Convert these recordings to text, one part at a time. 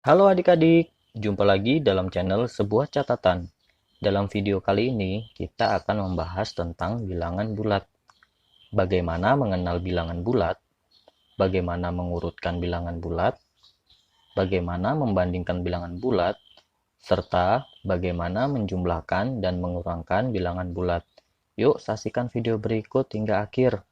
Halo adik-adik, jumpa lagi dalam channel Sebuah Catatan. Dalam video kali ini, kita akan membahas tentang bilangan bulat. Bagaimana mengenal bilangan bulat, bagaimana mengurutkan bilangan bulat, bagaimana membandingkan bilangan bulat, serta bagaimana menjumlahkan dan mengurangkan bilangan bulat. Yuk saksikan video berikut hingga akhir.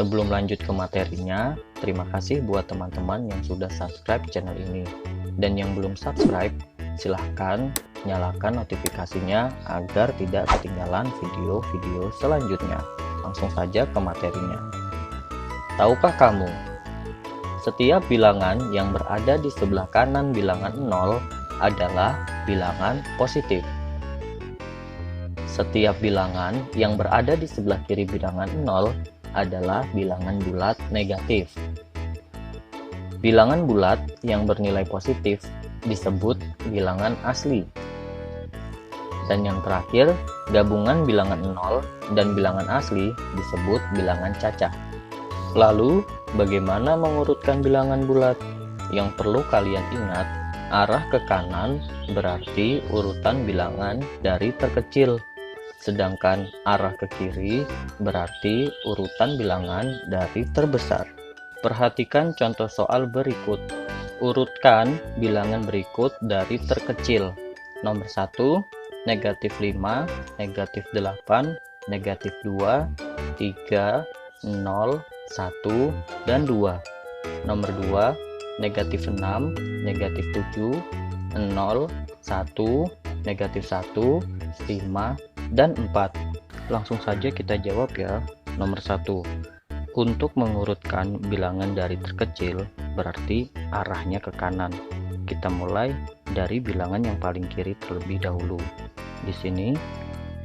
Sebelum lanjut ke materinya, terima kasih buat teman-teman yang sudah subscribe channel ini. Dan yang belum subscribe, silahkan nyalakan notifikasinya agar tidak ketinggalan video-video selanjutnya. Langsung saja ke materinya. Tahukah kamu, setiap bilangan yang berada di sebelah kanan bilangan 0 adalah bilangan positif. Setiap bilangan yang berada di sebelah kiri bilangan 0 adalah bilangan bulat negatif. Bilangan bulat yang bernilai positif disebut bilangan asli. Dan yang terakhir, gabungan bilangan 0 dan bilangan asli disebut bilangan cacah. Lalu, bagaimana mengurutkan bilangan bulat? Yang perlu kalian ingat, arah ke kanan berarti urutan bilangan dari terkecil. Sedangkan arah ke kiri berarti urutan bilangan dari terbesar. Perhatikan contoh soal berikut. Urutkan bilangan berikut dari terkecil. Nomor 1, negatif 5, negatif 8, negatif 2, 3, 0, 1, dan 2. Nomor 2, negatif 6, negatif 7, 0, 1, negatif 1, 5, dan 4. Langsung saja kita jawab ya. Nomor 1, untuk mengurutkan bilangan dari terkecil berarti arahnya ke kanan. Kita mulai dari bilangan yang paling kiri terlebih dahulu. Di sini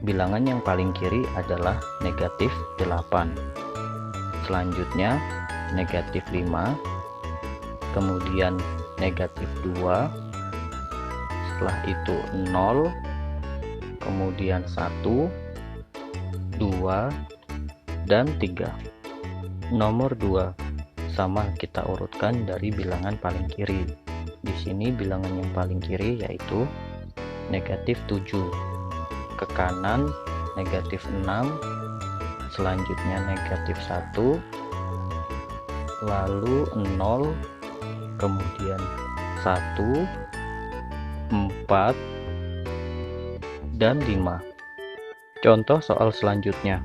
bilangan yang paling kiri adalah negatif 8. Selanjutnya negatif 5, kemudian negatif 2, setelah itu 0, kemudian 1, 2, dan 3. Nomor 2 sama kita urutkan dari bilangan paling kiri. Di sini bilangan yang paling kiri yaitu negatif 7. Ke kanan negatif 6, selanjutnya negatif 1, lalu 0, kemudian 1, 4, dan 5. Contoh soal selanjutnya.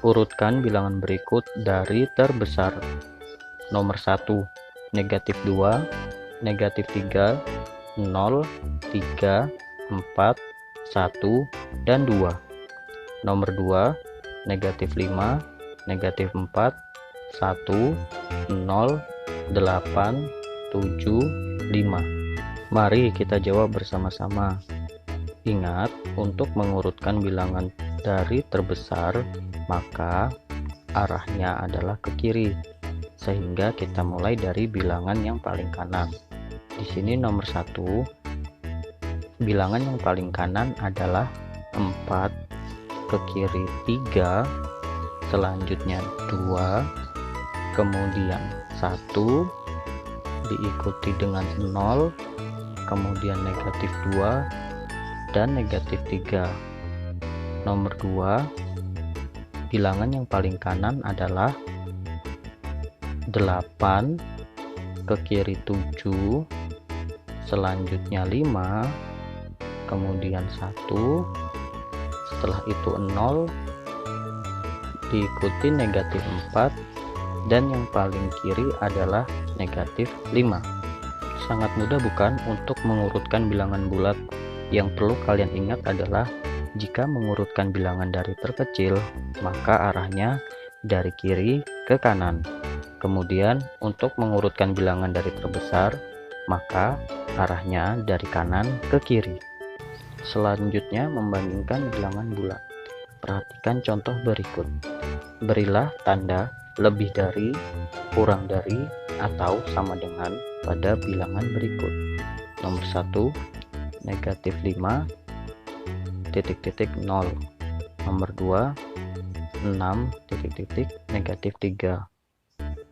Urutkan bilangan berikut dari terbesar. Nomor 1, negatif 2, negatif 3, 0, 3, 4, 1, dan 2. Nomor 2, negatif 5, negatif 4, 1, 0, 8, 7, 5. Mari kita jawab bersama-sama. Ingat, untuk mengurutkan bilangan dari terbesar, maka arahnya adalah ke kiri. Sehingga kita mulai dari bilangan yang paling kanan. Di sini nomor 1, bilangan yang paling kanan adalah 4, ke kiri 3, selanjutnya 2, kemudian 1, diikuti dengan 0, kemudian negatif 2, dan negatif 3. Nomor 2, bilangan yang paling kanan adalah 8, ke kiri 7, selanjutnya 5, kemudian 1, setelah itu 0, diikuti negatif 4, dan yang paling kiri adalah negatif 5. Sangat mudah bukan untuk mengurutkan bilangan bulat? Yang perlu kalian ingat adalah jika mengurutkan bilangan dari terkecil, maka arahnya dari kiri ke kanan. Kemudian untuk mengurutkan bilangan dari terbesar, maka arahnya dari kanan ke kiri. Selanjutnya membandingkan bilangan bulat. Perhatikan contoh berikut. Berilah tanda lebih dari, kurang dari, atau sama dengan pada bilangan berikut. Nomor 1, negatif 5, titik-titik 0. Nomor 2, 6, titik-titik negatif 3.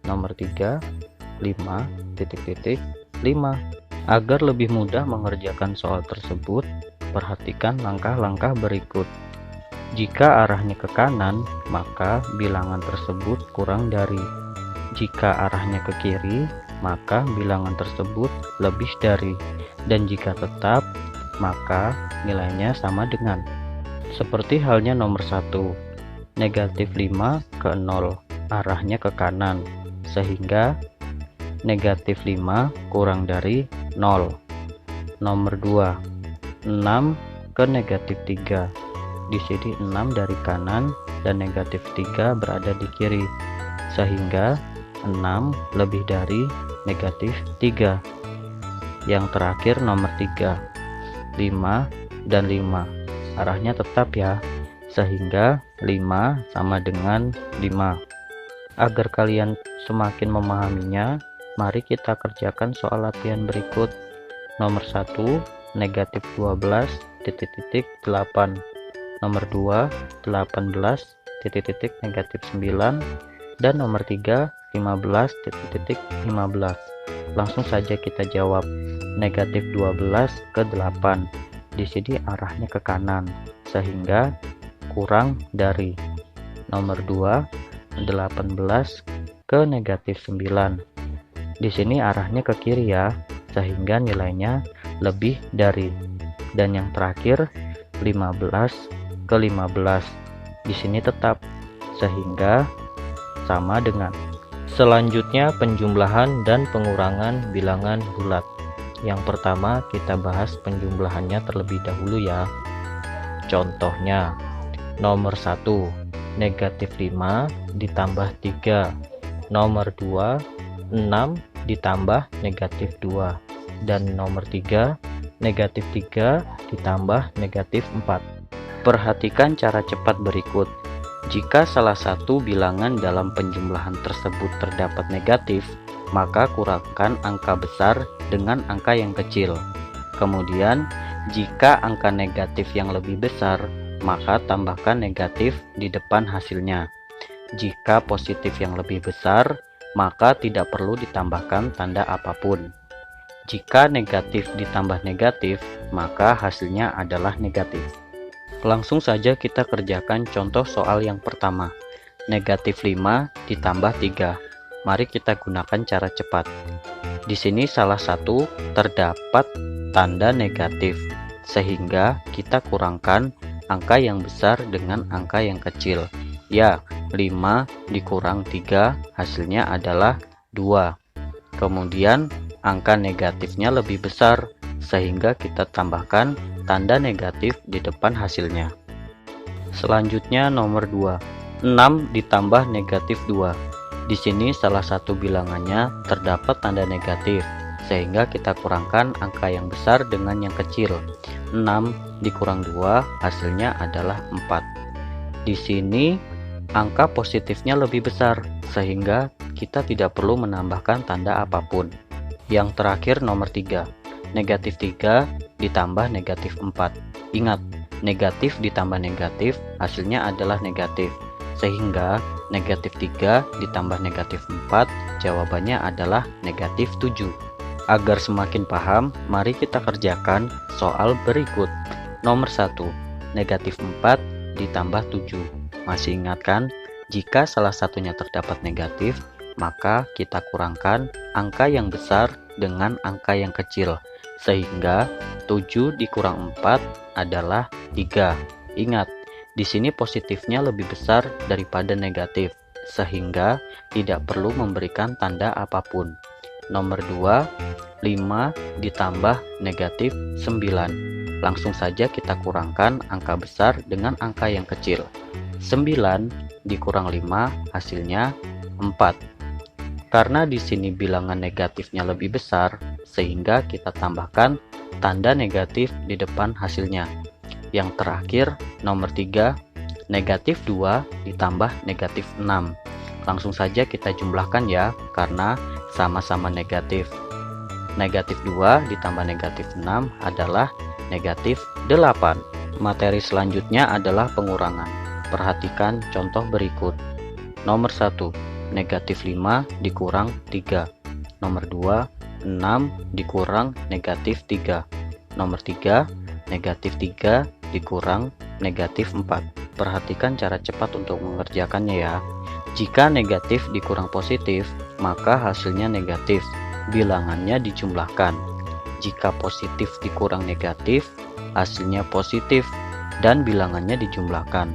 nomor 3, 5, titik titik 5. Agar lebih mudah mengerjakan soal tersebut, perhatikan langkah-langkah berikut. Jika arahnya ke kanan, maka bilangan tersebut kurang dari. Jika arahnya ke kiri, maka bilangan tersebut lebih dari. Dan jika tetap, maka nilainya sama dengan. Seperti halnya nomor 1, negatif 5 ke 0, arahnya ke kanan, sehingga negatif 5 kurang dari 0. Nomor 2, 6 ke negatif 3. Di sini 6 dari kanan dan negatif 3 berada di kiri, sehingga 6 lebih dari negatif 3. Yang terakhir nomor 3, 5 dan 5. Arahnya tetap ya, sehingga 5 sama dengan 5. Agar kalian semakin memahaminya, mari kita kerjakan soal latihan berikut. Nomor 1, negatif 12, titik titik 8. Nomor 2, 18, titik titik negatif 9. Dan nomor 3, 15, titik titik 15. Langsung saja kita jawab. Negatif 12 ke 8. Di sini arahnya ke kanan, sehingga kurang dari. Nomor 2, 18 ke negatif 9. Di sini arahnya ke kiri ya, sehingga nilainya lebih dari. Dan yang terakhir 15 ke 15. Di sini tetap, sehingga sama dengan. Selanjutnya penjumlahan dan pengurangan bilangan bulat. Yang pertama kita bahas penjumlahannya terlebih dahulu ya. Contohnya nomor 1, negatif 5 ditambah 3. Nomor 2, 6 ditambah negatif 2. Dan nomor 3, negatif 3 ditambah negatif 4. Perhatikan cara cepat berikut. Jika salah satu bilangan dalam penjumlahan tersebut terdapat negatif, maka kurangkan angka besar dengan angka yang kecil. Kemudian, jika angka negatif yang lebih besar, maka tambahkan negatif di depan hasilnya. Jika positif yang lebih besar, maka tidak perlu ditambahkan tanda apapun. Jika negatif ditambah negatif, maka hasilnya adalah negatif. Langsung saja kita kerjakan contoh soal yang pertama. Negatif 5 ditambah 3. Mari kita gunakan cara cepat. Di sini salah satu terdapat tanda negatif, sehingga kita kurangkan angka yang besar dengan angka yang kecil. Ya, 5 dikurang 3 hasilnya adalah 2. Kemudian angka negatifnya lebih besar, sehingga kita tambahkan tanda negatif di depan hasilnya. Selanjutnya nomor 2, 6 ditambah negatif 2. Di sini salah satu bilangannya terdapat tanda negatif, sehingga kita kurangkan angka yang besar dengan yang kecil. 6 dikurang 2 hasilnya adalah 4. Di sini angka positifnya lebih besar, sehingga kita tidak perlu menambahkan tanda apapun. Yang terakhir nomor 3, negatif 3 ditambah negatif 4. Ingat, negatif ditambah negatif hasilnya adalah negatif, sehingga negatif 3 ditambah negatif 4 jawabannya adalah negatif 7. Agar semakin paham, mari kita kerjakan soal berikut. Nomor 1, negatif 4 ditambah 7. Masih ingat kan? Jika salah satunya terdapat negatif, maka kita kurangkan angka yang besar dengan angka yang kecil, sehingga 7 dikurang 4 adalah 3. Ingat, di sini positifnya lebih besar daripada negatif, sehingga tidak perlu memberikan tanda apapun. Nomor 2, 5 ditambah negatif 9. Langsung saja kita kurangkan angka besar dengan angka yang kecil. 9 dikurang 5 hasilnya 4. Karena di sini bilangan negatifnya lebih besar, sehingga kita tambahkan tanda negatif di depan hasilnya. Yang terakhir nomor 3, negatif 2 ditambah negatif 6. Langsung saja kita jumlahkan ya, karena sama-sama negatif. Negatif 2 ditambah negatif 6 adalah negatif 8. Materi selanjutnya adalah pengurangan. Perhatikan contoh berikut. Nomor 1, negatif 5 dikurang 3. Nomor 2, 6 dikurang negatif 3. Nomor 3, negatif 3 dikurang negatif 4. Perhatikan cara cepat untuk mengerjakannya ya. Jika negatif dikurang positif, maka hasilnya negatif. Bilangannya dijumlahkan. Jika positif dikurang negatif, hasilnya positif dan bilangannya dijumlahkan.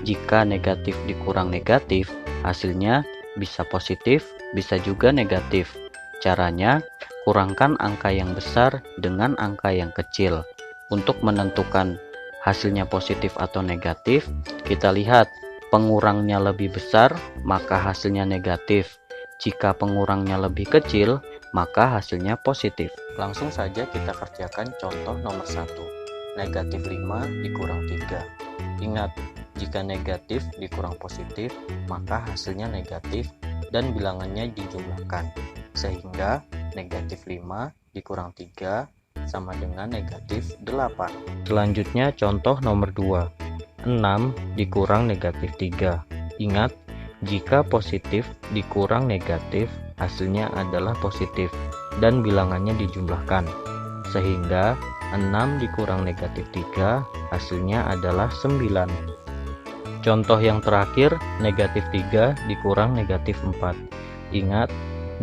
Jika negatif dikurang negatif, hasilnya bisa positif, bisa juga negatif. Caranya, kurangkan angka yang besar dengan angka yang kecil. Untuk menentukan hasilnya positif atau negatif, kita lihat pengurangnya lebih besar, maka hasilnya negatif. Jika pengurangnya lebih kecil, maka hasilnya positif. Langsung saja kita kerjakan contoh nomor 1. Negatif 5 dikurang 3. Ingat, jika negatif dikurang positif, maka hasilnya negatif dan bilangannya dijumlahkan. Sehingga negatif 5 dikurang 3 sama dengan negatif 8. Selanjutnya contoh nomor 2. 6 dikurang negatif 3. Ingat, jika positif dikurang negatif, hasilnya adalah positif dan bilangannya dijumlahkan. Sehingga 6 dikurang negatif 3, hasilnya adalah 9. Contoh yang terakhir, negatif 3 dikurang negatif 4. Ingat,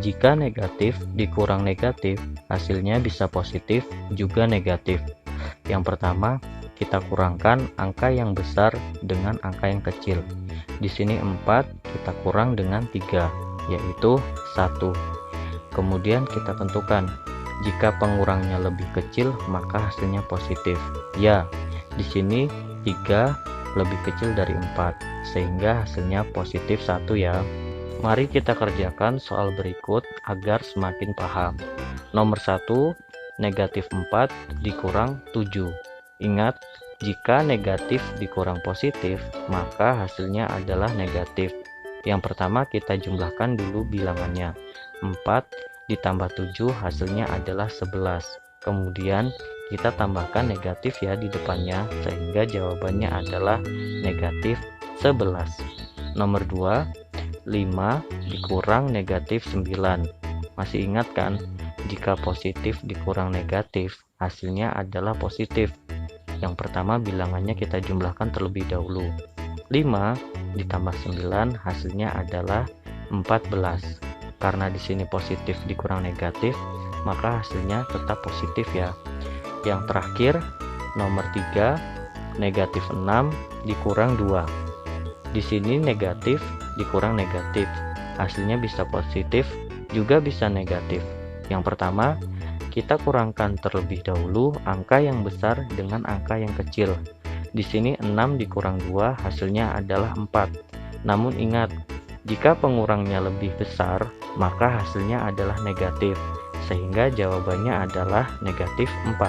jika negatif dikurang negatif, hasilnya bisa positif juga negatif. Yang pertama, kita kurangkan angka yang besar dengan angka yang kecil. Di sini 4 kita kurang dengan 3, yaitu 1. Kemudian kita tentukan, jika pengurangnya lebih kecil, maka hasilnya positif. Ya, di sini 3 lebih kecil dari 4, sehingga hasilnya positif 1 ya. Mari kita kerjakan soal berikut agar semakin paham. Nomor 1, negatif 4 dikurang 7. Ingat, jika negatif dikurang positif, maka hasilnya adalah negatif. Yang pertama kita jumlahkan dulu bilangannya. 4 ditambah 7 hasilnya adalah 11. Kemudian kita tambahkan negatif ya di depannya, sehingga jawabannya adalah negatif 11. Nomor 2, 5 dikurang negatif 9. Masih ingat kan? Jika positif dikurang negatif, hasilnya adalah positif. Yang pertama bilangannya kita jumlahkan terlebih dahulu. 5 ditambah 9 hasilnya adalah 14. Karena di sini positif dikurang negatif, maka hasilnya tetap positif ya. Yang terakhir, nomor 3, negatif 6 dikurang 2. Di sini negatif dikurang negatif, hasilnya bisa positif, juga bisa negatif. Yang pertama, kita kurangkan terlebih dahulu angka yang besar dengan angka yang kecil. Di sini 6 dikurang 2 hasilnya adalah 4. Namun ingat, jika pengurangnya lebih besar, maka hasilnya adalah negatif, sehingga jawabannya adalah negatif 4.